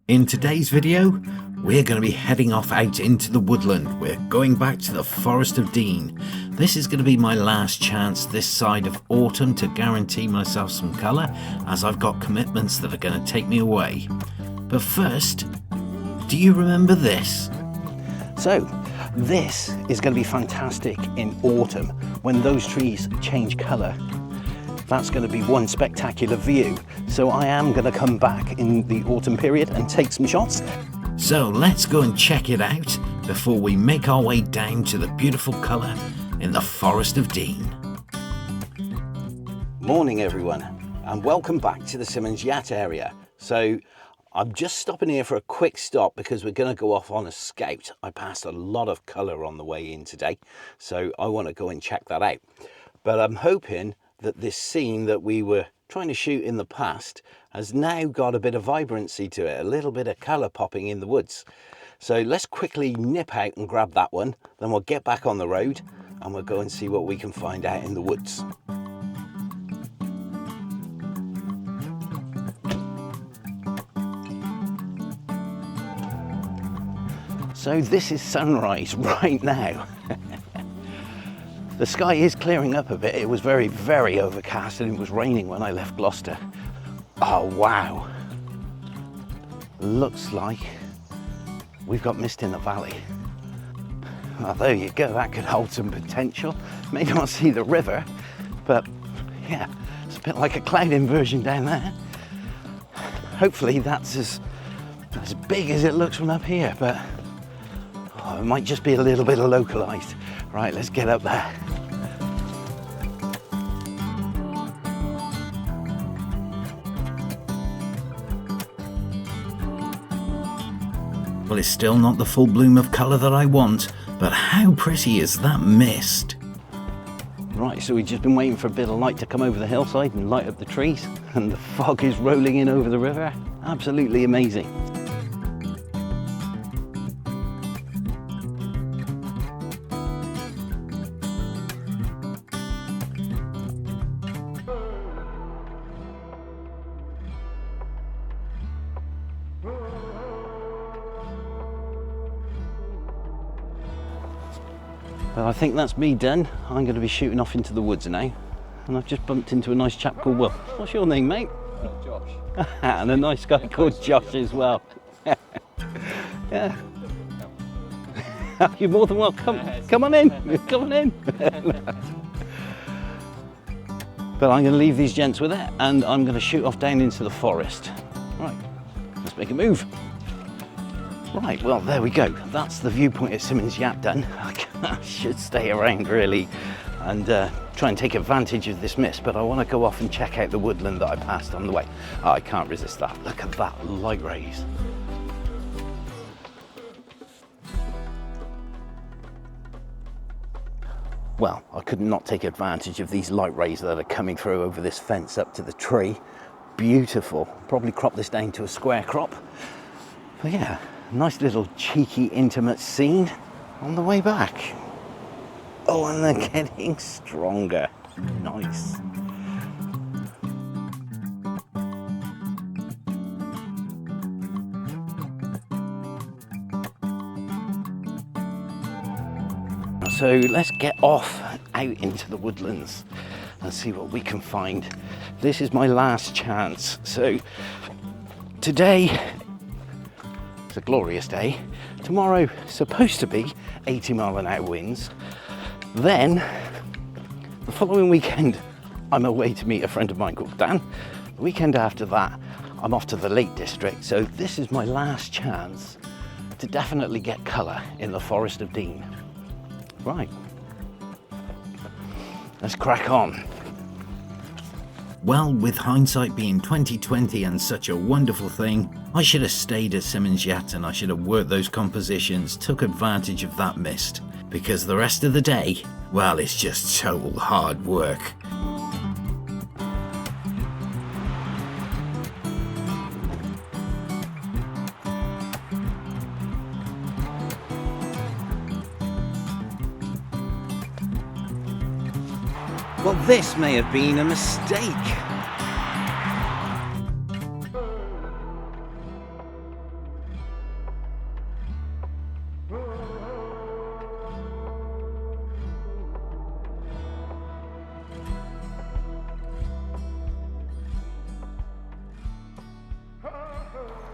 In today's video, we're going to be heading off out into the woodland. We're going back to the Forest of Dean. This is going to be my last chance this side of autumn to guarantee myself some colour, as I've got commitments that are going to take me away. But first, do you remember this? So, this is going to be fantastic in autumn when those trees change colour. That's going to be one spectacular view. So I am going to come back in the autumn period and take some shots. So let's go and check it out before we make our way down to the beautiful colour in the Forest of Dean. Morning everyone, and welcome back to the Simmons Yacht area. So I'm just stopping here for a quick stop because we're going to go off on a scout. I passed a lot of colour on the way in today, so I want to go and check that out. But I'm hoping that this scene that we were trying to shoot in the past has now got a bit of vibrancy to it, a little bit of colour popping in the woods. So let's quickly nip out and grab that one, then we'll get back on the road and we'll go and see what we can find out in the woods. So this is sunrise right now. The sky is clearing up a bit. It was very, very overcast and it was raining when I left Gloucester. Oh, wow. Looks like we've got mist in the valley. Well, there you go. That could hold some potential. May not see the river, but yeah, it's a bit like a cloud inversion down there. Hopefully that's as big as it looks from up here, but it might just be a little bit localized. Right, let's get up there. Well, it's still not the full bloom of colour that I want, but how pretty is that mist? Right, so we've just been waiting for a bit of light to come over the hillside and light up the trees, and the fog is rolling in over the river. Absolutely amazing. Well, I think that's me done. I'm going to be shooting off into the woods now. And I've just bumped into a nice chap called Will. What's your name, mate? Josh. And a nice guy called Josh as well. Yeah. You're more than welcome. Come on in. Come on in. But I'm going to leave these gents with it and I'm going to shoot off down into the forest. Right, let's make a move. Right, well, there we go. That's the viewpoint at Simmons Yacht done. I should stay around really and try and take advantage of this mist, but I want to go off and check out the woodland that I passed on the way. Oh, I can't resist that. Look at that light rays. Well, I could not take advantage of these light rays that are coming through over this fence up to the tree. Beautiful. Probably crop this down to a square crop. But yeah, nice little cheeky, intimate scene on the way back. Oh, and they're getting stronger. Nice. So let's get off out into the woodlands and see what we can find. This is my last chance. So today, a glorious day. Tomorrow supposed to be 80-mile-an-hour winds. Then the following weekend I'm away to meet a friend of mine called Dan. The weekend after that I'm off to the Lake District, so this is my last chance to definitely get colour in the Forest of Dean. Right, let's crack on. Well, with hindsight being 20/20 and such a wonderful thing, I should have stayed at Simmons Yacht and I should have worked those compositions, took advantage of that mist, because the rest of the day, well, it's just total hard work. Well, this may have been a mistake.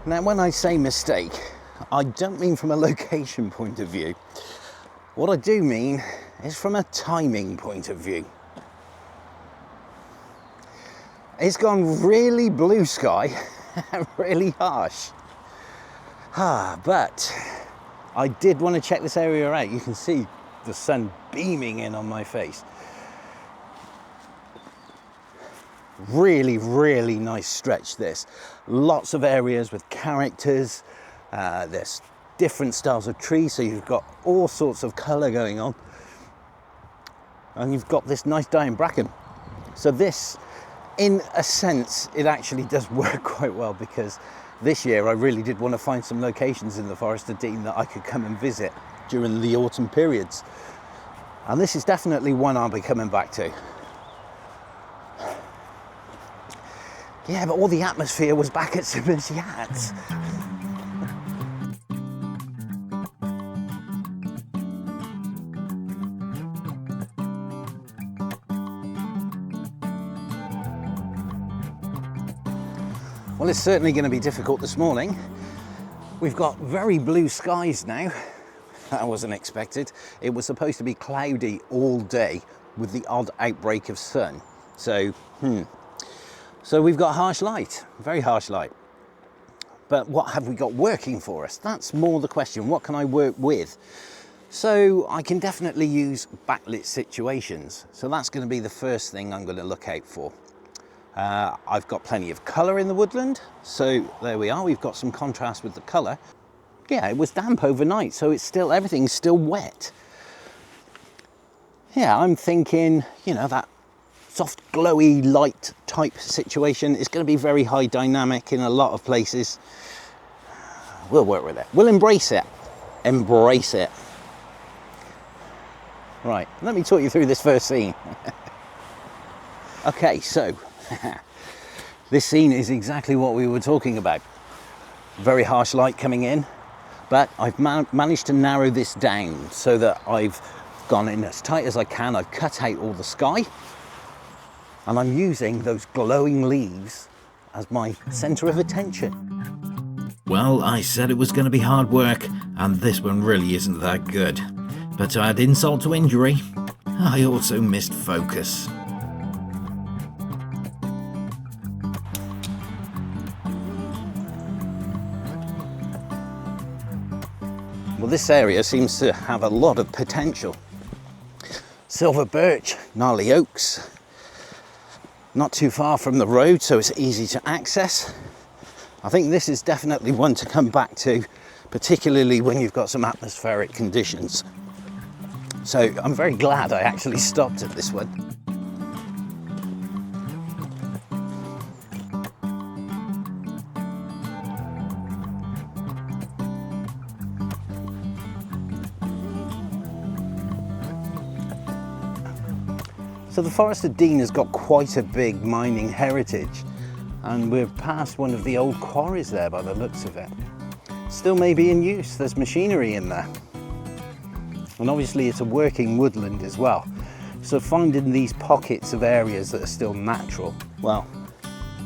Now, when I say mistake, I don't mean from a location point of view. What I do mean is from a timing point of view. It's gone really blue sky and really harsh. But I did want to check this area out. You can see the sun beaming in on my face. Really, really nice stretch this. Lots of areas with characters. There's different styles of trees, so you've got all sorts of colour going on. And you've got this nice dying bracken. So this, in a sense, it actually does work quite well, because this year I really did want to find some locations in the Forest of Dean that I could come and visit during the autumn periods. And this is definitely one I'll be coming back to. Yeah, but all the atmosphere was back at Simmons Yachts. Well, it's certainly going to be difficult this morning. We've got very blue skies now. That wasn't expected. It was supposed to be cloudy all day with the odd outbreak of sun. So we've got harsh light, very harsh light. But what have we got working for us? That's more the question. What can I work with? So I can definitely use backlit situations. So that's going to be the first thing I'm going to look out for. I've got plenty of colour in the woodland. So there we are. We've got some contrast with the colour. Yeah, it was damp overnight, so it's still, everything's still wet. Yeah, I'm thinking, you know, that soft glowy light type situation is going to be very high dynamic in a lot of places. We'll work with it. We'll embrace it. Embrace it. Right, let me talk you through this first scene. Okay, so this scene is exactly what we were talking about. Very harsh light coming in, but I've managed to narrow this down so that I've gone in as tight as I can. I've cut out all the sky. And I'm using those glowing leaves as my centre of attention. Well, I said it was going to be hard work, and this one really isn't that good. But to add insult to injury, I also missed focus. Well, this area seems to have a lot of potential. Silver birch, gnarly oaks. Not too far from the road, so it's easy to access. I think this is definitely one to come back to, particularly when you've got some atmospheric conditions. So I'm very glad I actually stopped at this one. So the Forest of Dean has got quite a big mining heritage, and we're past one of the old quarries there by the looks of it. Still may be in use, there's machinery in there. And obviously it's a working woodland as well. So finding these pockets of areas that are still natural, well,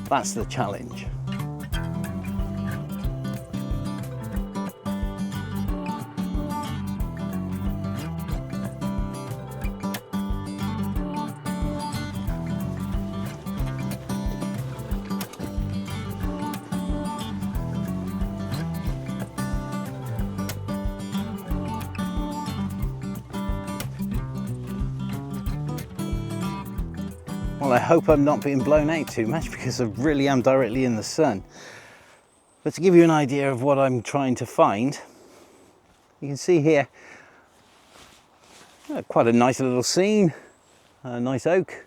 that's the challenge. Well, I hope I'm not being blown out too much, because I really am directly in the sun. But to give you an idea of what I'm trying to find, you can see here quite a nice little scene, a nice oak,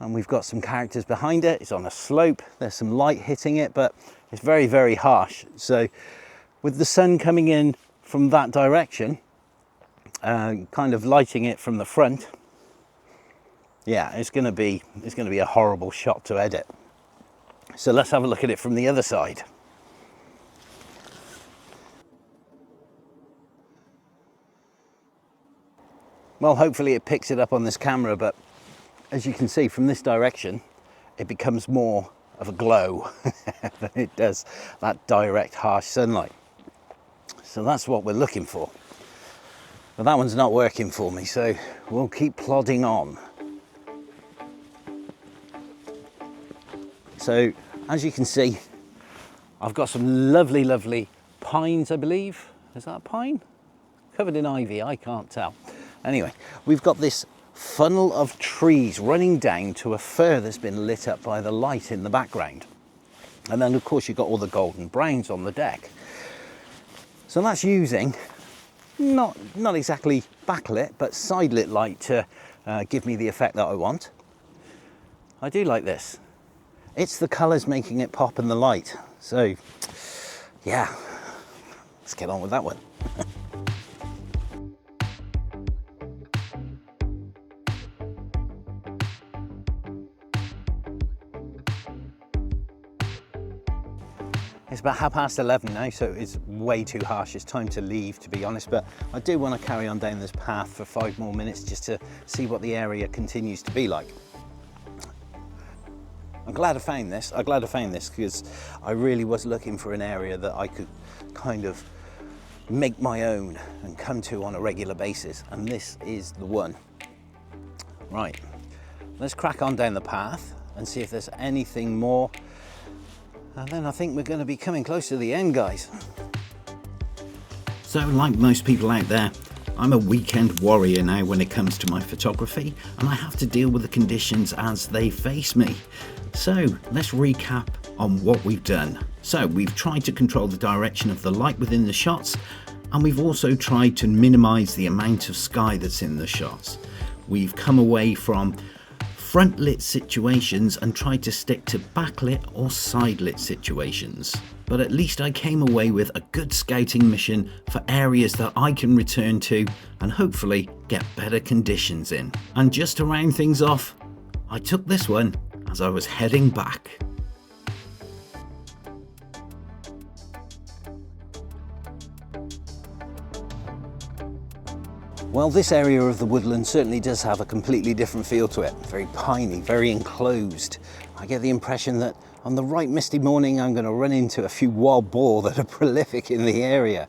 and we've got some characters behind it. It's on a slope, there's some light hitting it, but it's very, very harsh. So with the sun coming in from that direction, kind of lighting it from the front, yeah, it's going to be a horrible shot to edit. So let's have a look at it from the other side. Well, hopefully it picks it up on this camera, but as you can see from this direction, it becomes more of a glow than it does that direct harsh sunlight. So that's what we're looking for. But that one's not working for me, so we'll keep plodding on. So as you can see, I've got some lovely, lovely pines, I believe. Is that pine? Covered in ivy, I can't tell. Anyway, we've got this funnel of trees running down to a fir that's been lit up by the light in the background. And then of course you've got all the golden browns on the deck. So that's using not exactly backlit, but side lit light to give me the effect that I want. I do like this. It's the colours making it pop in the light. So yeah, let's get on with that one. It's about 11:30 now, so it's way too harsh. It's time to leave, to be honest, but I do want to carry on down this path for 5 more minutes just to see what the area continues to be like. I'm glad I found this. I'm glad I found this because I really was looking for an area that I could kind of make my own and come to on a regular basis, and this is the one. Right, let's crack on down the path and see if there's anything more. And then I think we're going to be coming close to the end, guys. So, like most people out there, I'm a weekend warrior now when it comes to my photography, and I have to deal with the conditions as they face me. So, let's recap on what we've done. So, we've tried to control the direction of the light within the shots, and we've also tried to minimize the amount of sky that's in the shots. We've come away from front lit situations and tried to stick to backlit or side lit situations. But at least I came away with a good scouting mission for areas that I can return to and hopefully get better conditions in. And just to round things off, I took this one as I was heading back. Well, this area of the woodland certainly does have a completely different feel to it. Very piney, very enclosed. I get the impression that on the right misty morning I'm going to run into a few wild boar that are prolific in the area.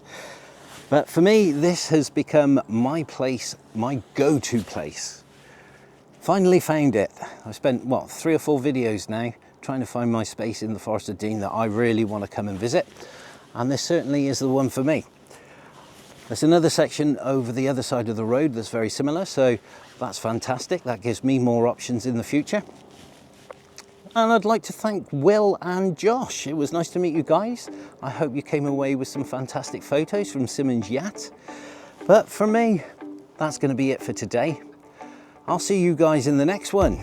But for me, this has become my place, my go-to place. Finally found it. I've spent, what, 3 or 4 videos now trying to find my space in the Forest of Dean that I really want to come and visit. And this certainly is the one for me. There's another section over the other side of the road that's very similar, so that's fantastic. That gives me more options in the future. And I'd like to thank Will and Josh. It was nice to meet you guys. I hope you came away with some fantastic photos from Simmons Yacht. But for me, that's going to be it for today. I'll see you guys in the next one.